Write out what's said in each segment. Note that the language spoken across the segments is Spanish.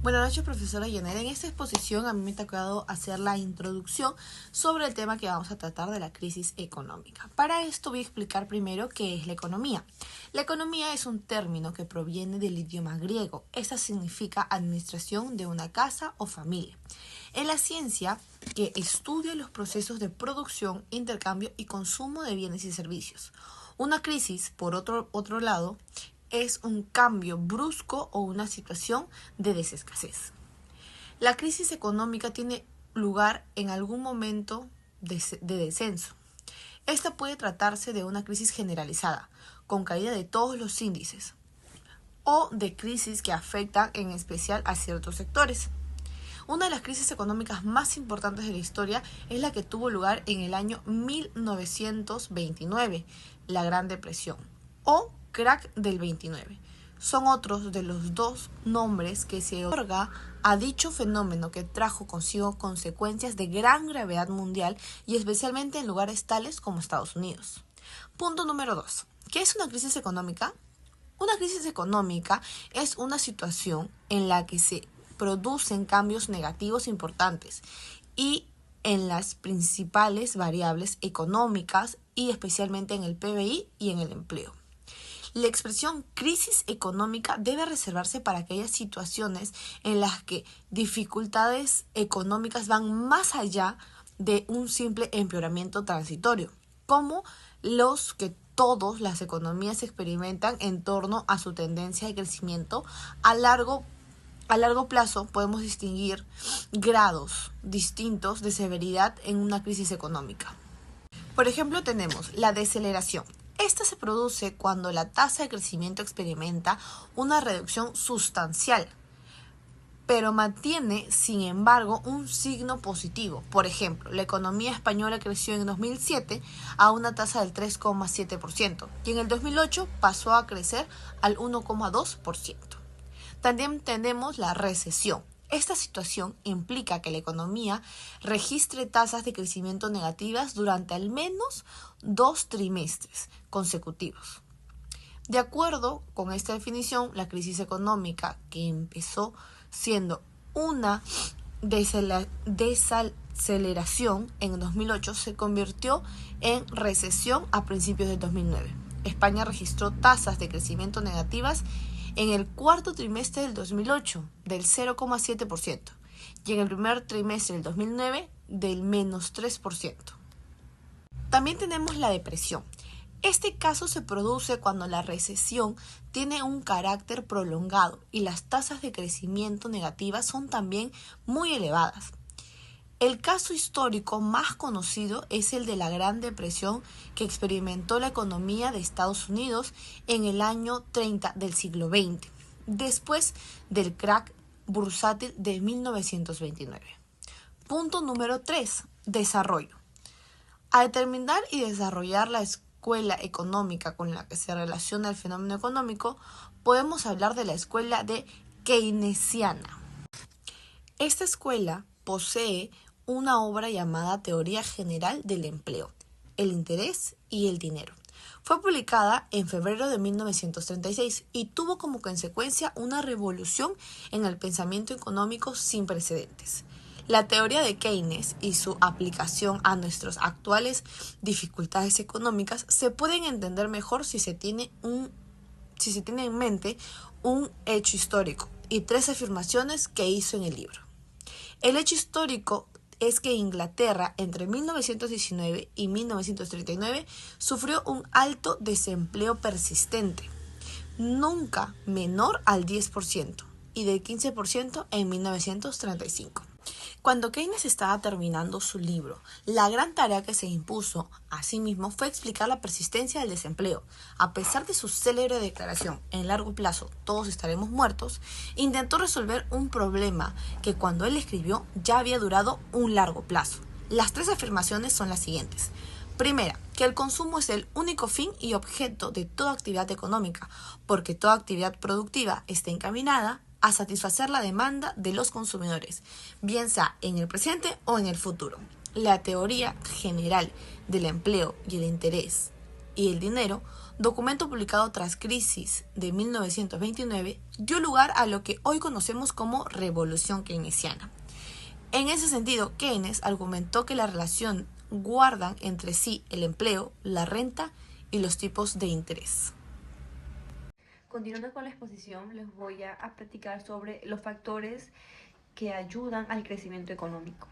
Buenas noches, profesora Yanela. En esta exposición a mí me ha tocado hacer la introducción sobre el tema que vamos a tratar de la crisis económica. Para esto voy a explicar primero qué es la economía. La economía es un término que proviene del idioma griego. Esta significa administración de una casa o familia. Es la ciencia que estudia los procesos de producción, intercambio y consumo de bienes y servicios. Una crisis, por otro lado, es un cambio brusco o una situación de desescasez. La crisis económica tiene lugar en algún momento de descenso. Esta puede tratarse de una crisis generalizada, con caída de todos los índices, o de crisis que afectan en especial a ciertos sectores. Una de las crisis económicas más importantes de la historia es la que tuvo lugar en el año 1929, la Gran Depresión, o crack del 29. Son otros de los dos nombres que se otorga a dicho fenómeno que trajo consigo consecuencias de gran gravedad mundial y especialmente en lugares tales como Estados Unidos. Punto número 2. ¿Qué es una crisis económica? Una crisis económica es una situación en la que se producen cambios negativos importantes y en las principales variables económicas y especialmente en el PBI y en el empleo. La expresión crisis económica debe reservarse para aquellas situaciones en las que dificultades económicas van más allá de un simple empeoramiento transitorio, como los que todas las economías experimentan en torno a su tendencia de crecimiento. A largo plazo podemos distinguir grados distintos de severidad en una crisis económica. Por ejemplo, tenemos la deceleración. Esta se produce cuando la tasa de crecimiento experimenta una reducción sustancial, pero mantiene, sin embargo, un signo positivo. Por ejemplo, la economía española creció en 2007 a una tasa del 3,7% y en el 2008 pasó a crecer al 1,2%. También tenemos la recesión. Esta situación implica que la economía registre tasas de crecimiento negativas durante al menos 2 trimestres consecutivos. De acuerdo con esta definición, la crisis económica, que empezó siendo una desaceleración en 2008, se convirtió en recesión a principios del 2009. España registró tasas de crecimiento negativas en el cuarto trimestre del 2008 del 0,7% y en el primer trimestre del 2009 del menos 3%. También tenemos la depresión. Este caso se produce cuando la recesión tiene un carácter prolongado y las tasas de crecimiento negativas son también muy elevadas. El caso histórico más conocido es el de la Gran Depresión que experimentó la economía de Estados Unidos en el año 30 del siglo XX, después del crack bursátil de 1929. Punto número 3. Desarrollo. Al determinar y desarrollar la escuela económica con la que se relaciona el fenómeno económico, podemos hablar de la escuela de keynesiana. Esta escuela posee una obra llamada Teoría General del Empleo, el Interés y el Dinero. Fue publicada en febrero de 1936 y tuvo como consecuencia una revolución en el pensamiento económico sin precedentes. La teoría de Keynes y su aplicación a nuestras actuales dificultades económicas se pueden entender mejor si se tiene en mente un hecho histórico y 3 afirmaciones que hizo en el libro. El hecho histórico es que Inglaterra entre 1919 y 1939 sufrió un alto desempleo persistente, nunca menor al 10% y del 15% en 1935. Cuando Keynes estaba terminando su libro, la gran tarea que se impuso a sí mismo fue explicar la persistencia del desempleo. A pesar de su célebre declaración, en largo plazo todos estaremos muertos, intentó resolver un problema que cuando él escribió ya había durado un largo plazo. Las 3 afirmaciones son las siguientes. Primera, que el consumo es el único fin y objeto de toda actividad económica, porque toda actividad productiva está encaminada a satisfacer la demanda de los consumidores, bien sea en el presente o en el futuro. La teoría general del empleo y el interés y el dinero, documento publicado tras crisis de 1929, dio lugar a lo que hoy conocemos como revolución keynesiana. En ese sentido, Keynes argumentó que la relación guardan entre sí el empleo, la renta y los tipos de interés. Continuando con la exposición, les voy a platicar sobre los factores que ayudan al crecimiento económico.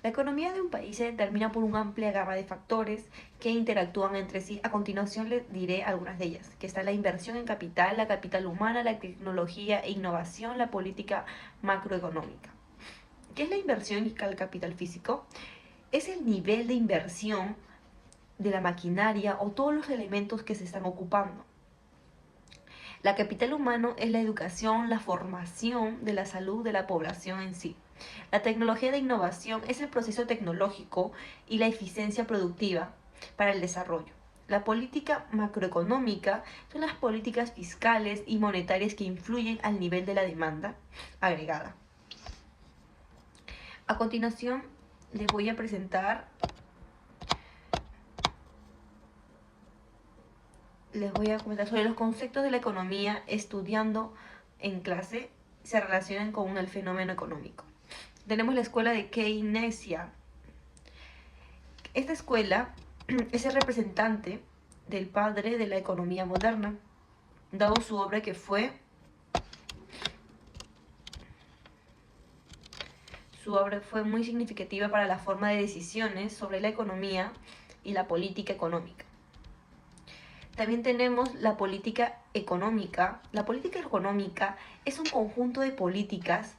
La economía de un país se determina por una amplia gama de factores que interactúan entre sí. A continuación les diré algunas de ellas, que está la inversión en capital, la capital humana, la tecnología e innovación, la política macroeconómica. ¿Qué es la inversión y el capital físico? Es el nivel de inversión de la maquinaria o todos los elementos que se están ocupando. La capital humano es la educación, la formación de la salud de la población en sí. La tecnología de innovación es el proceso tecnológico y la eficiencia productiva para el desarrollo. La política macroeconómica son las políticas fiscales y monetarias que influyen al nivel de la demanda agregada. A continuación, les voy a comentar sobre los conceptos de la economía estudiando en clase se relacionan con el fenómeno económico. Tenemos la escuela de Keynesian. Esta escuela es el representante del padre de la economía moderna, dado su obra que fue muy significativa para la forma de decisiones sobre la economía y la política económica. También tenemos la política económica. La política económica es un conjunto de políticas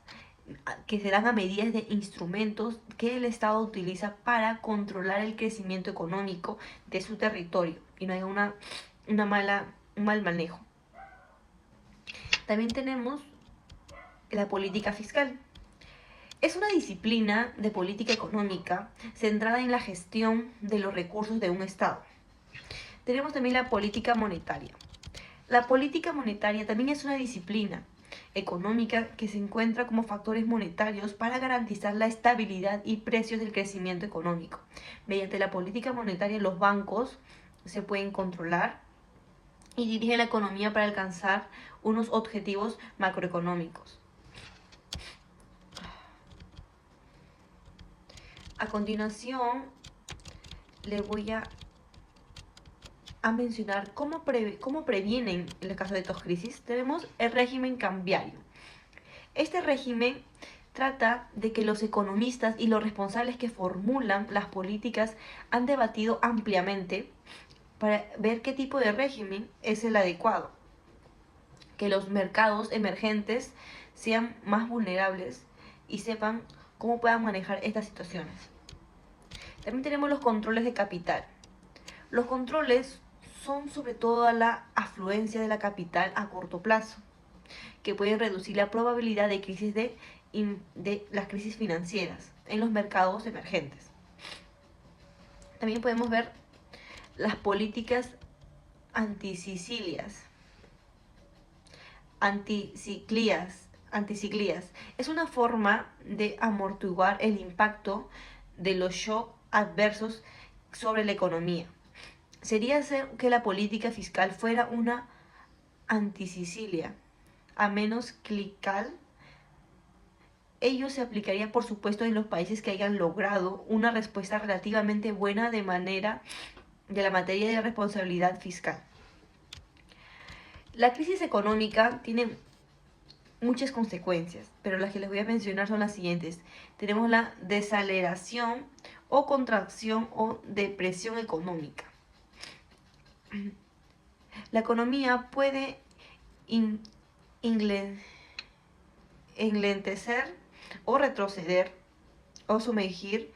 que se dan a medida de instrumentos que el Estado utiliza para controlar el crecimiento económico de su territorio y no haya un mal manejo. También tenemos la política fiscal. Es una disciplina de política económica centrada en la gestión de los recursos de un Estado. Tenemos también la política monetaria. La política monetaria también es una disciplina económica que se encuentra como factores monetarios para garantizar la estabilidad y precios del crecimiento económico. Mediante la política monetaria, los bancos se pueden controlar y dirigen la economía para alcanzar unos objetivos macroeconómicos. A continuación, les voy a mencionar cómo previenen en el caso de estas crisis. Tenemos el régimen cambiario. Este régimen trata de que los economistas y los responsables que formulan las políticas han debatido ampliamente para ver qué tipo de régimen es el adecuado. Que los mercados emergentes sean más vulnerables y sepan cómo puedan manejar estas situaciones. También tenemos los controles de capital. Los controles son sobre todo la afluencia de la capital a corto plazo, que pueden reducir la probabilidad de crisis de las crisis financieras en los mercados emergentes. También podemos ver las políticas anticiclias. Es una forma de amortiguar el impacto de los shocks adversos sobre la economía. Sería hacer que la política fiscal fuera una anticiclia, a menos clical. Ello se aplicaría, por supuesto, en los países que hayan logrado una respuesta relativamente buena de la materia de responsabilidad fiscal. La crisis económica tiene muchas consecuencias, pero las que les voy a mencionar son las siguientes. Tenemos la desaceleración o contracción o depresión económica. La economía puede enlentecer o retroceder o sumergir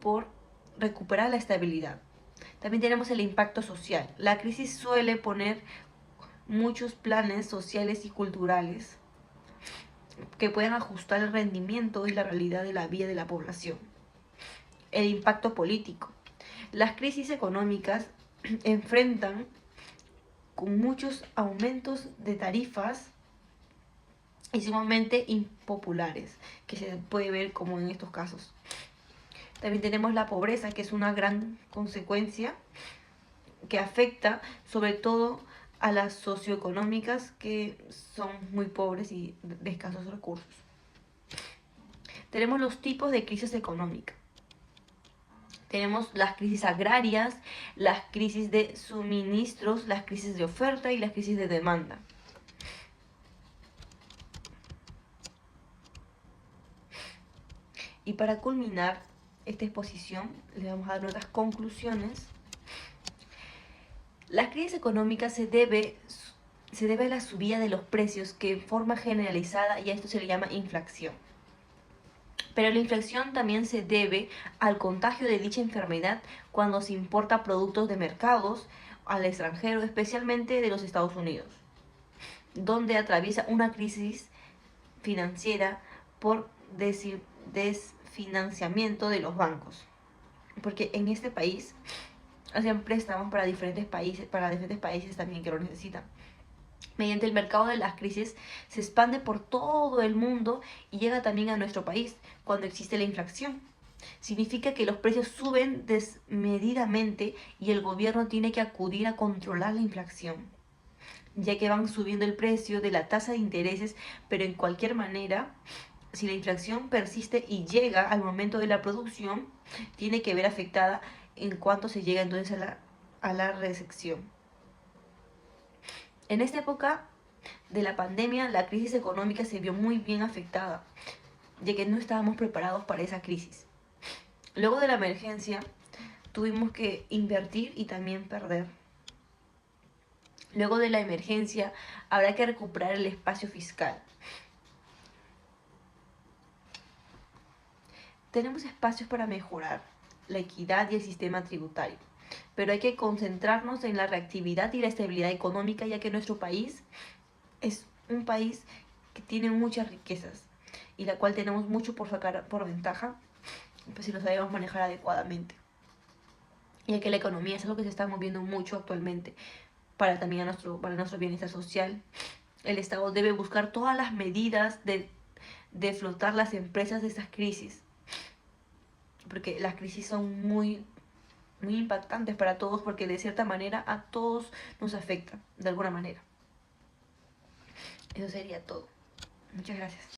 por recuperar la estabilidad. También tenemos el impacto social. La crisis suele poner muchos planes sociales y culturales que pueden ajustar el rendimiento y la realidad de la vida de la población. El impacto político. Las crisis económicas enfrentan con muchos aumentos de tarifas y sumamente impopulares, que se puede ver como en estos casos. También tenemos la pobreza, que es una gran consecuencia que afecta sobre todo a las socioeconómicas que son muy pobres y de escasos recursos. Tenemos los tipos de crisis económica. Tenemos las crisis agrarias, las crisis de suministros, las crisis de oferta y las crisis de demanda. Y para culminar esta exposición, le vamos a dar nuestras conclusiones. La crisis económica se debe a la subida de los precios que en forma generalizada, y a esto se le llama inflación. Pero la inflación también se debe al contagio de dicha enfermedad cuando se importa productos de mercados al extranjero, especialmente de los Estados Unidos, donde atraviesa una crisis financiera por desfinanciamiento de los bancos. Porque en este país hacen préstamos para diferentes países también que lo necesitan. Mediante el mercado de las crisis se expande por todo el mundo y llega también a nuestro país cuando existe la inflación. Significa que los precios suben desmedidamente y el gobierno tiene que acudir a controlar la inflación, ya que van subiendo el precio de la tasa de intereses, pero en cualquier manera, si la inflación persiste y llega al momento de la producción, tiene que ver afectada en cuanto se llega entonces a la recesión. En esta época de la pandemia, la crisis económica se vio muy bien afectada, ya que no estábamos preparados para esa crisis. Luego de la emergencia, tuvimos que invertir y también perder. Luego de la emergencia, habrá que recuperar el espacio fiscal. Tenemos espacios para mejorar la equidad y el sistema tributario, pero hay que concentrarnos en la reactividad y la estabilidad económica, ya que nuestro país es un país que tiene muchas riquezas y la cual tenemos mucho por sacar por ventaja, pues si lo sabemos manejar adecuadamente, ya que la economía es algo que se está moviendo mucho actualmente para nuestro bienestar social. El Estado debe buscar todas las medidas de flotar las empresas de estas crisis, porque las crisis son muy impactantes para todos, porque de cierta manera a todos nos afecta de alguna manera. Eso sería todo. Muchas gracias.